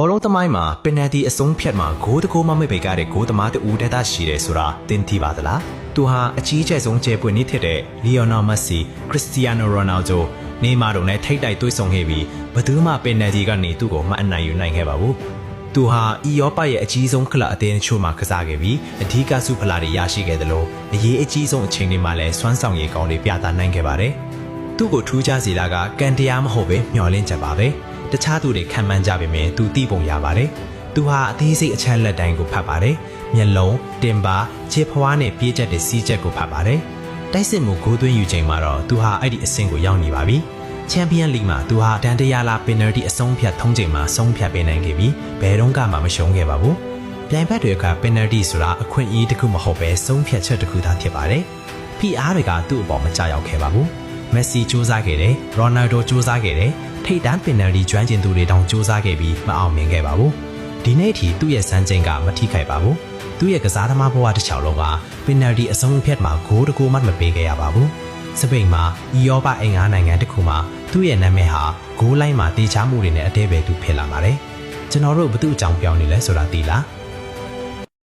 ဘောလုံးသမိုင်းမှာပင်နယ်တီအဆုံးဖြတ်မှာဂိုးတကိုးမမဲ့ပေကတဲ့ဂိုးသမားတူတက်တာရှိတယ်ဆိုတာသင်သိပါသလားသူဟာအကြီးကျယ်ဆုံးကျဲပွင့်နေဖြစ်တဲ့လီယိုနယ်မက်ဆီခရစ္စတီယာနိုရိုနယ်ဒိုနေမာတို့နဲ့ထိပ်တိုက်တွေ့ဆုံခဲ့ပြီးဘယ်သူမှပင်နယ်တီကနေသူ့ကိုမအနိုင်ယူနိုင်ခဲ့ပါဘူးသူဟာအီရောပရဲ့အကြီးဆုံးကလပ်အသင်းချို့မှာကစားခဲ့ပြီးအဓိကဆုဖလားတွေရရှိခဲ့တယ်လို့အရေးအကြီးဆုံးအချိန်တွေမှာလည်းစွမ်းဆောင်ရည်ကောင်းတွေပြသနိုင်ခဲ့ပါတယ်သူ့ကိုထူးခြားစေတာကကန်တရားမဟုတ်ပဲမျှော်လင့်ချက်ပါပဲတခြားသူတွေခံမှန်းကြပေမဲ့သူသိပုံရပါတယ်။သူဟာအသေးစိတ်အချက်လက်တိုင်းကိုဖတ်ပါတယ်။မျက်လုံး၊တင်ပါ၊ခြေဖွားနဲ့ပြေးချက်တဲ့စီးချက်ကိုဖတ်ပါတယ်။တိုက်စစ်မှုဂိုးသွင်းယူချိန်မှာတော့သူဟာအဲ့ဒီအဆင့်ကိုရောက်နေပါပြီ။ချန်ပီယံလိမှာသူဟာတန်တရာလာပင်နယ်တီအဆုံးဖြတ်ထုံးချိန်မှာဆုံးဖြတ်ပေးနိုင်ခဲ့ပြီးဘယ်တော့မှမရှုံးခဲ့ပါဘူး။ပြိုင်ဘက်တွေကပင်နယ်တီဆိုတာအခွင့်အရေးတစ်ခုမဟုတ်ပဲဆုံးဖြတ်ချက်တစ်ခုသာဖြစ်ပါတယ်။ PR တွေကသူ့အပေါ်မကြောက်ရောက်ခဲ့ပါဘူး။မက်ဆီစူးစမ်းခဲ့တယ်၊ရိုနယ်ဒိုစူးစမ်းခဲ့တယ်ထိပ်တန်းပင်နယ်တီကျွမ်းကျင်သူတွေတောင်စူးစမ်းခဲ့ပြီးမအောင်မြင်ခဲ့ပါဘူးဒီနေ့ထိသူ့ရဲ့စမ်းချိန်ကမထိခိုက်ပါဘူးသူ့ရဲ့ကစားသမားဘဝတစ်ချောင်းလုံးကပင်နယ်တီအဆုံးအဖြတ်မှာဂိုးတကူမှမပေးခဲ့ရပါဘူးစပိန်မှာအီရောပအင်္ဂါနိုင်ငံတစ်ခုမှာသူ့ရဲ့နာမည်ဟာဂိုးလိုင်းမှာတေချားမှုတွေနဲ့အသေးပဲသူဖြစ်လာပါတယ်ကျွန်တော်တို့ဘသူ့အကြောင်းပြောင်းနေလဲဆိုတာသိလား